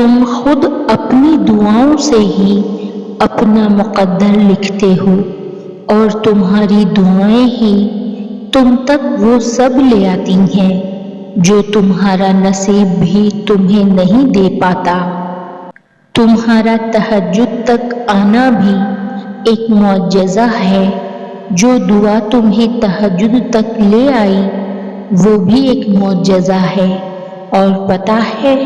تم خود اپنی دعاؤں سے ہی اپنا مقدر لکھتے ہو، اور تمہاری دعائیں ہی تم تک وہ سب لے آتی ہیں جو تمہارا نصیب بھی تمہیں نہیں دے پاتا۔ تمہارا تہجد تک آنا بھی ایک معجزہ ہے، جو دعا تمہیں تہجد تک لے آئی وہ بھی ایک معجزہ ہے۔ اور پتہ ہے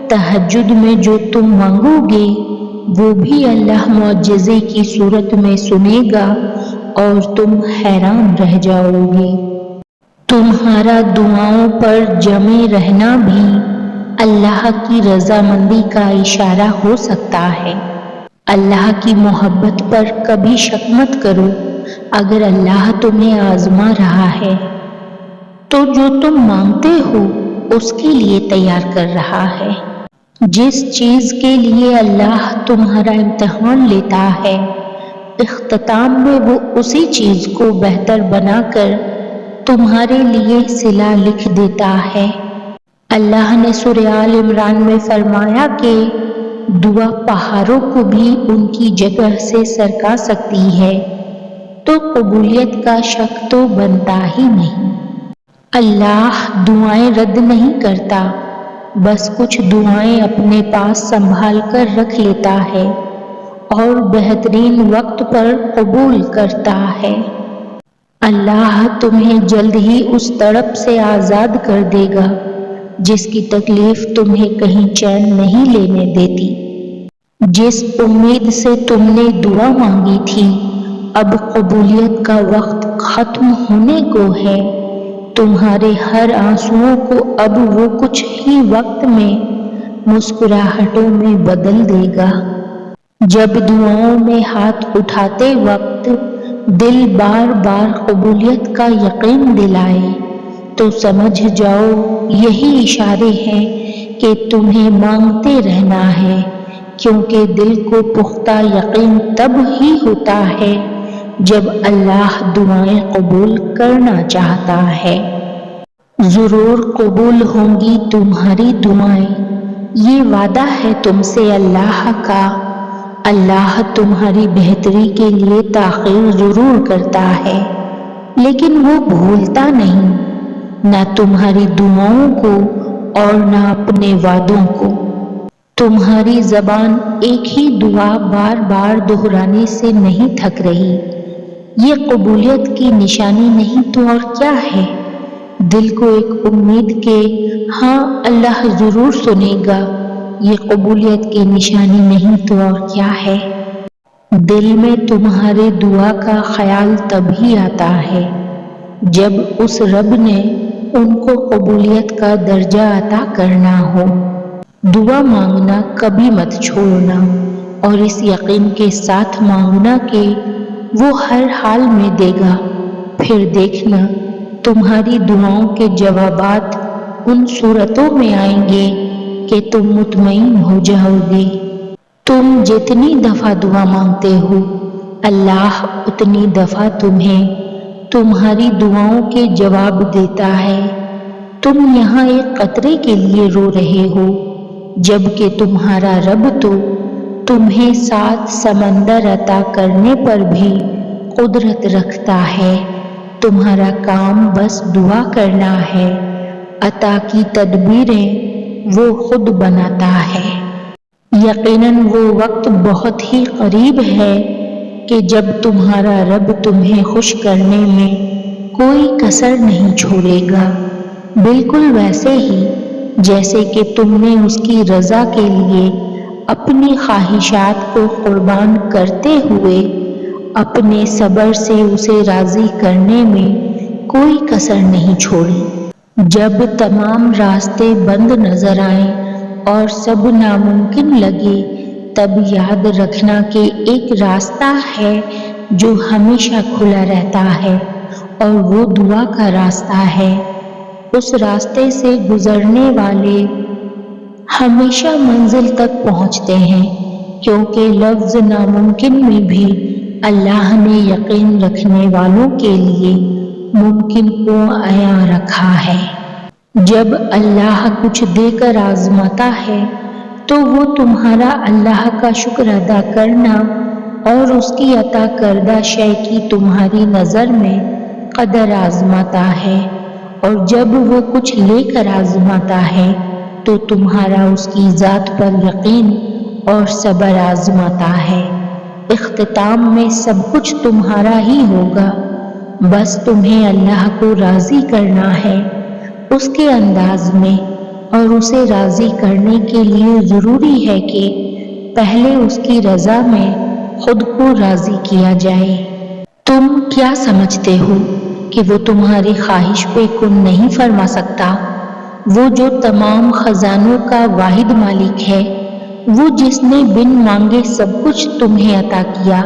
تہجد میں جو تم مانگو گے وہ بھی اللہ معجزے کی صورت میں سنے گا اور تم حیران رہ جاؤ گے۔ تمہارا دعاؤں پر جمے رہنا بھی اللہ کی رضامندی کا اشارہ ہو سکتا ہے۔ اللہ کی محبت پر کبھی شک مت کرو۔ اگر اللہ تمہیں آزما رہا ہے تو جو تم مانگتے ہو اس کے لیے تیار کر رہا ہے۔ جس چیز کے لیے اللہ تمہارا امتحان لیتا ہے، اختتام میں وہ اسی چیز کو بہتر بنا کر تمہارے لیے صلہ لکھ دیتا ہے۔ اللہ نے سورہ آل عمران میں فرمایا کہ دعا پہاڑوں کو بھی ان کی جگہ سے سرکا سکتی ہے، تو قبولیت کا شک تو بنتا ہی نہیں۔ اللہ دعائیں رد نہیں کرتا، بس کچھ دعائیں اپنے پاس سنبھال کر رکھ لیتا ہے اور بہترین وقت پر قبول کرتا ہے۔ اللہ تمہیں جلد ہی اس تڑپ سے آزاد کر دے گا جس کی تکلیف تمہیں کہیں چین نہیں لینے دیتی۔ جس امید سے تم نے دعا مانگی تھی، اب قبولیت کا وقت ختم ہونے کو ہے۔ تمہارے ہر آنسوؤں کو اب وہ کچھ ہی وقت میں مسکراہٹوں میں بدل دے گا۔ جب دعاؤں میں ہاتھ اٹھاتے وقت دل بار بار قبولیت کا یقین دلائے تو سمجھ جاؤ یہی اشارے ہیں کہ تمہیں مانگتے رہنا ہے، کیونکہ دل کو پختہ یقین تب ہی ہوتا ہے جب اللہ دعائیں قبول کرنا چاہتا ہے۔ ضرور قبول ہوں گی تمہاری دعائیں، یہ وعدہ ہے تم سے اللہ کا۔ اللہ تمہاری بہتری کے لیے تاخیر ضرور کرتا ہے، لیکن وہ بھولتا نہیں، نہ تمہاری دعاؤں کو اور نہ اپنے وعدوں کو۔ تمہاری زبان ایک ہی دعا بار بار دہرانے سے نہیں تھک رہی، یہ قبولیت کی نشانی نہیں تو اور کیا ہے؟ دل کو ایک امید کہ ہاں اللہ ضرور سنے گا، یہ قبولیت کی نشانی نہیں تو اور کیا ہے؟ دل میں تمہارے دعا کا خیال تبھی آتا ہے جب اس رب نے ان کو قبولیت کا درجہ عطا کرنا ہو۔ دعا مانگنا کبھی مت چھوڑنا، اور اس یقین کے ساتھ مانگنا کہ وہ ہر حال میں دے گا۔ پھر دیکھنا تمہاری دعاؤں کے جوابات ان صورتوں میں آئیں گے کہ تم مطمئن ہو جاؤ گے۔ تم جتنی دفعہ دعا مانگتے ہو، اللہ اتنی دفعہ تمہیں تمہاری دعاؤں کے جواب دیتا ہے۔ تم یہاں ایک قطرے کے لیے رو رہے ہو، جبکہ تمہارا رب تو تمہیں 7 سمندر عطا کرنے پر بھی قدرت رکھتا ہے۔ تمہارا کام بس دعا کرنا ہے، عطا کی تدبیریں وہ خود بناتا ہے۔ یقیناً وہ وقت بہت ہی قریب ہے کہ جب تمہارا رب تمہیں خوش کرنے میں کوئی کسر نہیں چھوڑے گا، بالکل ویسے ہی جیسے کہ تم نے اس کی رضا کے لیے اپنی خواہشات کو قربان کرتے ہوئے اپنے صبر سے اسے راضی کرنے میں کوئی کسر نہیں چھوڑی۔ جب تمام راستے بند نظر آئیں اور سب ناممکن لگے، تب یاد رکھنا کہ ایک راستہ ہے جو ہمیشہ کھلا رہتا ہے، اور وہ دعا کا راستہ ہے۔ اس راستے سے گزرنے والے ہمیشہ منزل تک پہنچتے ہیں، کیونکہ لفظ ناممکن میں بھی اللہ نے یقین رکھنے والوں کے لیے ممکن کو عیاں رکھا ہے۔ جب اللہ کچھ دے کر آزماتا ہے تو وہ تمہارا اللہ کا شکر ادا کرنا اور اس کی عطا کردہ شے کی تمہاری نظر میں قدر آزماتا ہے، اور جب وہ کچھ لے کر آزماتا ہے تو تمہارا اس کی ذات پر یقین اور صبر آزماتا ہے۔ اختتام میں سب کچھ تمہارا ہی ہوگا، بس تمہیں اللہ کو راضی کرنا ہے اس کے انداز میں، اور اسے راضی کرنے کے لیے ضروری ہے کہ پہلے اس کی رضا میں خود کو راضی کیا جائے۔ تم کیا سمجھتے ہو کہ وہ تمہاری خواہش پہ کن نہیں فرما سکتا؟ وہ جو تمام خزانوں کا واحد مالک ہے، وہ جس نے بن مانگے سب کچھ تمہیں عطا کیا،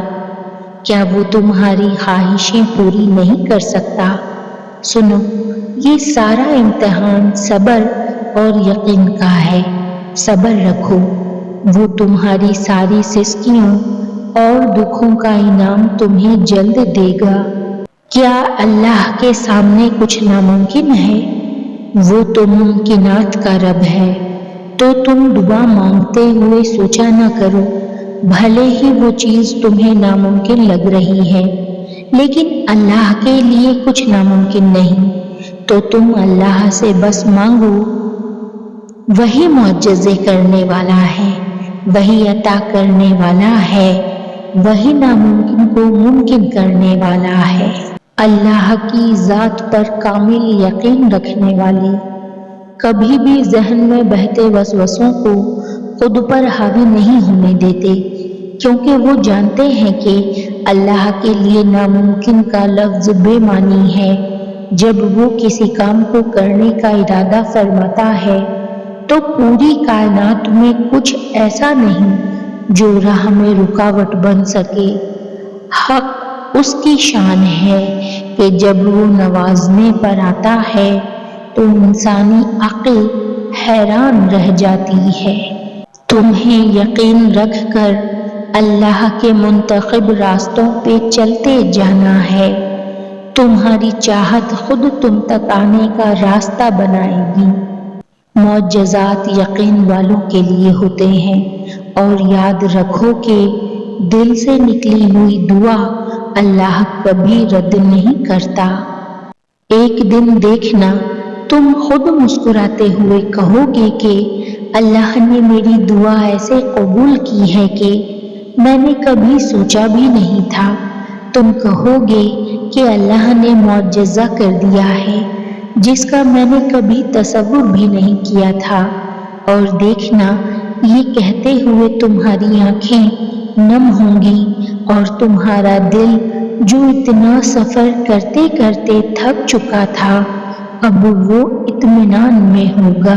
کیا وہ تمہاری خواہشیں پوری نہیں کر سکتا؟ سنو، یہ سارا امتحان صبر اور یقین کا ہے۔ صبر رکھو، وہ تمہاری ساری سستیوں اور دکھوں کا انعام تمہیں جلد دے گا۔ کیا اللہ کے سامنے کچھ ناممکن ہے؟ وہ تو ممکنات کا رب ہے۔ تو تم دعا مانگتے ہوئے سوچا نہ کرو، بھلے ہی وہ چیز تمہیں ناممکن لگ رہی ہے، لیکن اللہ کے لیے کچھ ناممکن نہیں، تو تم اللہ سے بس مانگو۔ وہی معجزے کرنے والا ہے، وہی عطا کرنے والا ہے، وہی ناممکن کو ممکن کرنے والا ہے۔ اللہ کی ذات پر کامل یقین رکھنے والی کبھی بھی ذہن میں بہتے وسوسوں کو خود پر حاوی نہیں ہونے دیتے، کیونکہ وہ جانتے ہیں کہ اللہ کے لیے ناممکن کا لفظ بے معنی ہے۔ جب وہ کسی کام کو کرنے کا ارادہ فرماتا ہے تو پوری کائنات میں کچھ ایسا نہیں جو راہ میں رکاوٹ بن سکے۔ حق اس کی شان ہے کہ جب وہ نوازنے پر آتا ہے تو انسانی عقل حیران رہ جاتی ہے۔ تمہیں یقین رکھ کر اللہ کے منتخب راستوں پہ چلتے جانا ہے۔ تمہاری چاہت خود تم تک آنے کا راستہ بنائے گی۔ معجزات یقین والوں کے لیے ہوتے ہیں، اور یاد رکھو کہ دل سے نکلی ہوئی دعا اللہ کبھی رد نہیں کرتا۔ ایک دن دیکھنا، تم خود مسکراتے ہوئے کہو گے کہ اللہ نے میری دعا ایسے قبول کی ہے کہ میں نے کبھی سوچا بھی نہیں تھا۔ تم کہو گے کہ اللہ نے معجزہ کر دیا ہے جس کا میں نے کبھی تصور بھی نہیں کیا تھا، اور دیکھنا، یہ کہتے ہوئے تمہاری آنکھیں نم ہوں گی اور تمہارا دل جو اتنا سفر کرتے کرتے تھک چکا تھا اب وہ اطمینان میں ہوگا۔